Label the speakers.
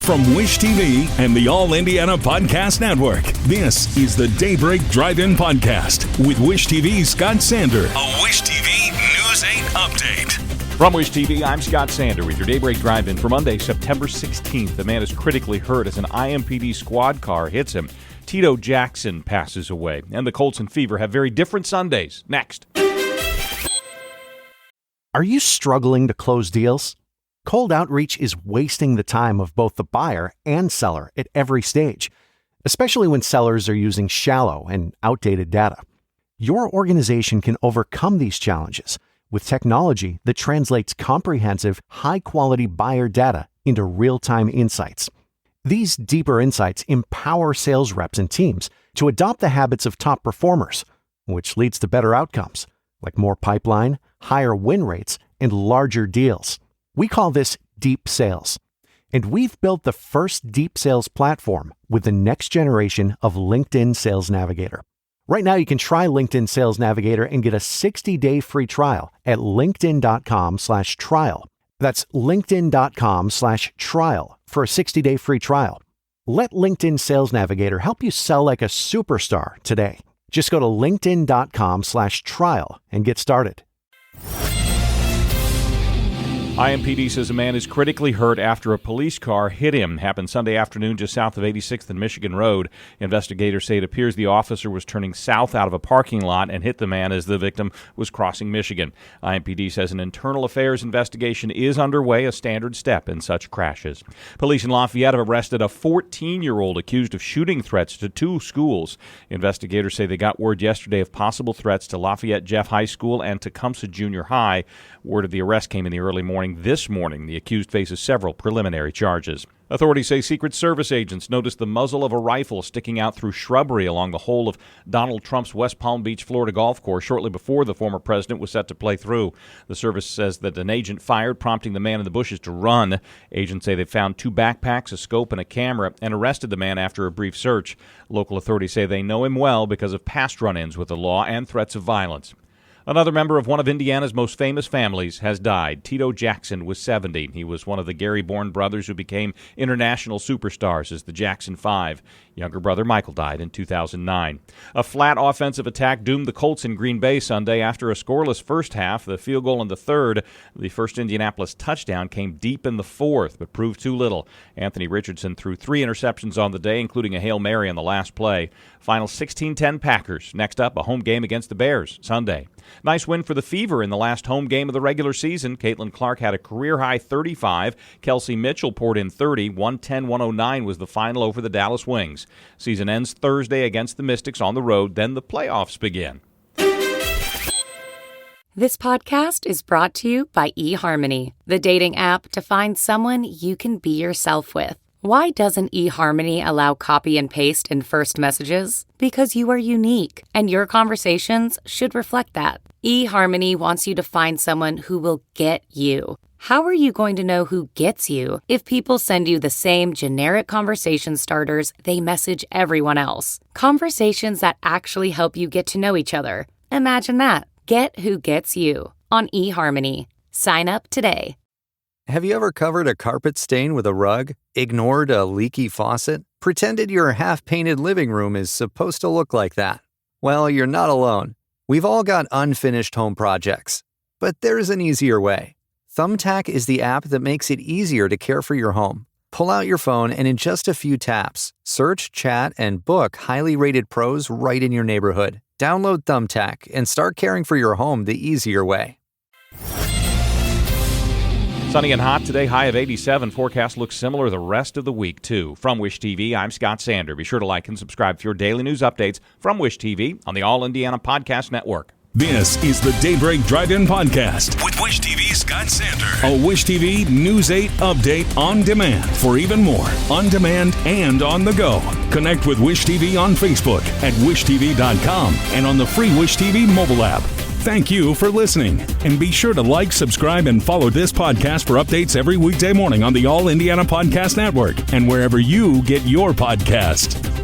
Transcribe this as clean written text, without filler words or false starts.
Speaker 1: From Wish TV and the All Indiana Podcast Network, this is the Daybreak Drive-In Podcast with Wish TV's Scott Sander. A Wish TV News 8 update.
Speaker 2: From Wish TV, I'm Scott Sander with your Daybreak Drive-In for Monday, September 16th. A man is critically hurt as an IMPD squad car hits him. Tito Jackson passes away. And the Colts and Fever have very different Sundays. Next.
Speaker 3: Are you struggling to close deals? Cold outreach is wasting the time of both the buyer and seller at every stage, especially when sellers are using shallow and outdated data. Your organization can overcome these challenges with technology that translates comprehensive, high-quality buyer data into real-time insights. These deeper insights empower sales reps and teams to adopt the habits of top performers, which leads to better outcomes, like more pipeline, higher win rates, and larger deals. We call this deep sales. And we've built the first deep sales platform with the next generation of LinkedIn Sales Navigator. Right now, you can try LinkedIn Sales Navigator and get a 60-day free trial at linkedin.com/trial. That's linkedin.com/trial for a 60-day free trial. Let LinkedIn Sales Navigator help you sell like a superstar today. Just go to linkedin.com/trial and get started.
Speaker 2: IMPD says a man is critically hurt after a police car hit him. Happened Sunday afternoon just south of 86th and Michigan Road. Investigators say it appears the officer was turning south out of a parking lot and hit the man as the victim was crossing Michigan. IMPD says an internal affairs investigation is underway, a standard step in such crashes. Police in Lafayette have arrested a 14-year-old accused of shooting threats to two schools. Investigators say they got word yesterday of possible threats to Lafayette Jeff High School and Tecumseh Junior High. Word of the arrest came in the early morning this morning. The accused faces several preliminary charges. Authorities say Secret Service agents noticed the muzzle of a rifle sticking out through shrubbery along the hole of Donald Trump's West Palm Beach, Florida golf course shortly before the former president was set to play through. The service says that an agent fired, prompting the man in the bushes to run. Agents say they found two backpacks, a scope, and a camera, and arrested the man after a brief search. Local authorities say they know him well because of past run-ins with the law and threats of violence. Another member of one of Indiana's most famous families has died. Tito Jackson was 70. He was one of the Gary-born brothers who became international superstars as the Jackson 5. Younger brother Michael died in 2009. A flat offensive attack doomed the Colts in Green Bay Sunday after a scoreless first half. The field goal in the third, the first Indianapolis touchdown, came deep in the fourth, but proved too little. Anthony Richardson threw 3 interceptions on the day, including a Hail Mary on the last play. Final 16-10 Packers. Next up, a home game against the Bears Sunday. Nice win for the Fever in the last home game of the regular season. Caitlin Clark had a career-high 35. Kelsey Mitchell poured in 30. 110-109 was the final over the Dallas Wings. Season ends Thursday against the Mystics on the road. Then the playoffs begin.
Speaker 4: This podcast is brought to you by eHarmony, the dating app to find someone you can be yourself with. Why doesn't eHarmony allow copy and paste in first messages? Because you are unique, and your conversations should reflect that. eHarmony wants you to find someone who will get you. How are you going to know who gets you if people send you the same generic conversation starters they message everyone else? Conversations that actually help you get to know each other. Imagine that. Get who gets you on eHarmony. Sign up today.
Speaker 5: Have you ever covered a carpet stain with a rug, ignored a leaky faucet, pretended your half-painted living room is supposed to look like that? Well, you're not alone. We've all got unfinished home projects. But there's an easier way. Thumbtack is the app that makes it easier to care for your home. Pull out your phone and in just a few taps, search, chat, and book highly rated pros right in your neighborhood. Download Thumbtack and start caring for your home the easier way.
Speaker 2: Sunny and hot today, high of 87. Forecast looks similar the rest of the week, too. From Wish TV, I'm Scott Sander. Be sure to like and subscribe for your daily news updates from Wish TV on the All Indiana Podcast Network.
Speaker 1: This is the Daybreak Drive-In Podcast with Wish TV's Scott Sander. A Wish TV News 8 update on demand. For even more, on demand and on the go. Connect with Wish TV on Facebook at wishtv.com and on the free Wish TV mobile app. Thank you for listening. And be sure to like, subscribe, and follow this podcast for updates every weekday morning on the All Indiana Podcast Network and wherever you get your podcast.